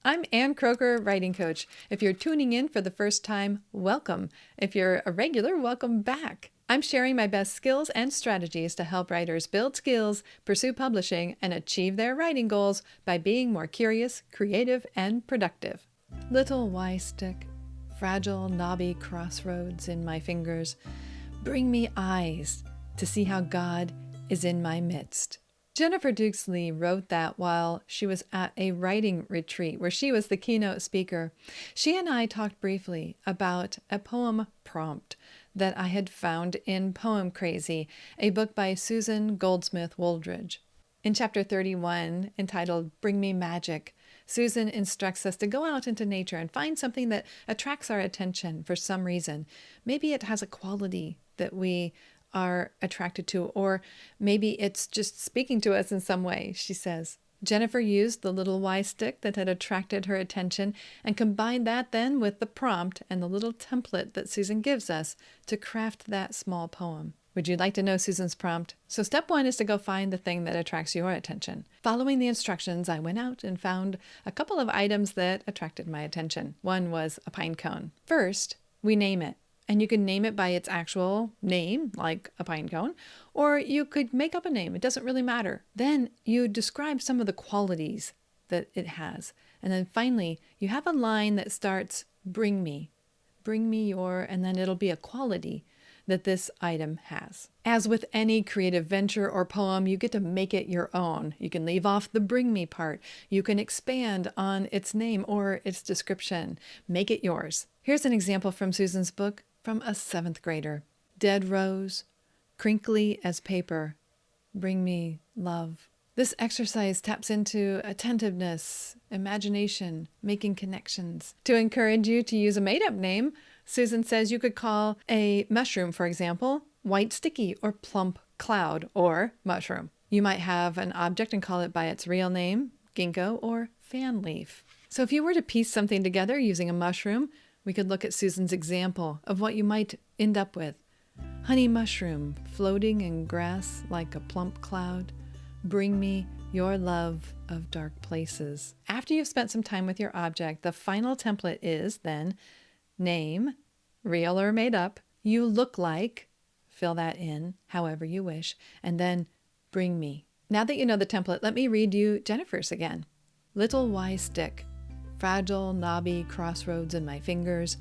I'm Ann Croker, writing coach. If you're tuning in for the first time, welcome. If you're a regular, welcome back. I'm sharing my best skills and strategies to help writers build skills, pursue publishing, and achieve their writing goals by being more curious, creative, and productive. Little Y stick, fragile, knobby crossroads in my fingers, bring me eyes to see how God is in my midst. Jennifer Dukes-Lee wrote that while she was at a writing retreat where she was the keynote speaker. She and I talked briefly about a poem prompt that I had found in Poemcrazy, a book by Susan Goldsmith Woldridge. In chapter 31, entitled Bring Me Magic, Susan instructs us to go out into nature and find something that attracts our attention for some reason. Maybe it has a quality that we are attracted to, or maybe it's just speaking to us in some way, she says. Jennifer used the little Y stick that had attracted her attention and combined that then with the prompt and the little template that Susan gives us to craft that small poem. Would you like to know Susan's prompt? So step 1 is to go find the thing that attracts your attention. Following the instructions, I went out and found a couple of items that attracted my attention. One was a pine cone. First, we name it. And you can name it by its actual name, like a pine cone, or you could make up a name. It doesn't really matter. Then you describe some of the qualities that it has. And then finally, you have a line that starts, bring me your, and then it'll be a quality that this item has. As with any creative venture or poem, you get to make it your own. You can leave off the bring me part. You can expand on its name or its description. Make it yours. Here's an example from Susan's book from a 7th grader. Dead rose, crinkly as paper, bring me love. This exercise taps into attentiveness, imagination, making connections. To encourage you to use a made-up name, Susan says you could call a mushroom, for example, white sticky or plump cloud or mushroom. You might have an object and call it by its real name, ginkgo or fan leaf. So if you were to piece something together using a mushroom, we could look at Susan's example of what you might end up with. Honey mushroom floating in grass like a plump cloud. Bring me your love of dark places. After you've spent some time with your object, the final template is then name, real or made up, you look like, fill that in however you wish, and then bring me. Now that you know the template, let me read you Jennifer's again. Little Y stick, fragile, knobby crossroads in my fingers,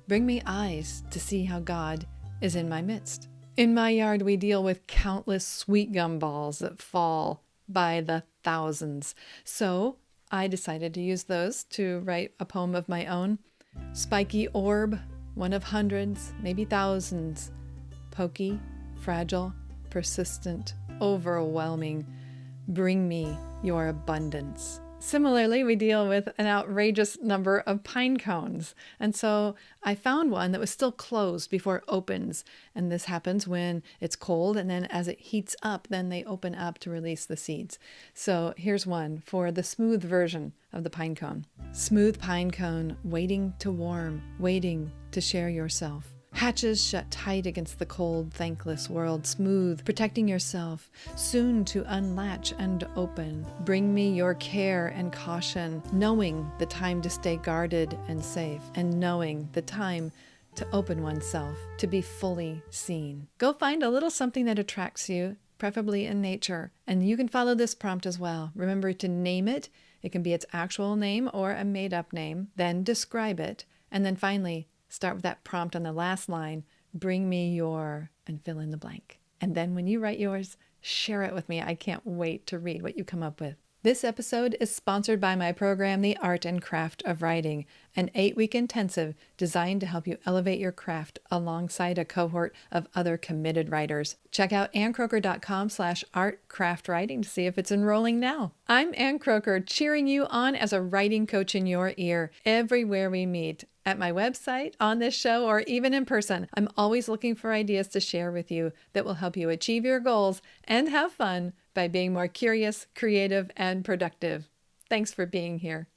bring me eyes to see how God is in my midst. In my yard, we deal with countless sweet gum balls that fall by the thousands. So I decided to use those to write a poem of my own. Spiky orb, one of hundreds, maybe thousands. Pokey, fragile, persistent, overwhelming. Bring me your abundance. Similarly, we deal with an outrageous number of pine cones. And so I found one that was still closed before it opens. And this happens when it's cold, and then as it heats up, then they open up to release the seeds. So here's one for the smooth version of the pine cone. Smooth pine cone, waiting to warm, waiting to share yourself. Hatches shut tight against the cold, thankless world, smooth, protecting yourself, soon to unlatch and open. Bring me your care and caution, knowing the time to stay guarded and safe, and knowing the time to open oneself, to be fully seen. Go find a little something that attracts you, preferably in nature, and you can follow this prompt as well. Remember to name it. It can be its actual name or a made-up name. Then describe it, and then finally, start with that prompt on the last line, bring me your, and fill in the blank. And then when you write yours, share it with me. I can't wait to read what you come up with. This episode is sponsored by my program, The Art and Craft of Writing, an 8-week intensive designed to help you elevate your craft alongside a cohort of other committed writers. Check out anncroker.com/artcraftwriting to see if it's enrolling now. I'm Ann Croker, cheering you on as a writing coach in your ear everywhere we meet. At my website, on this show, or even in person, I'm always looking for ideas to share with you that will help you achieve your goals and have fun by being more curious, creative, and productive. Thanks for being here.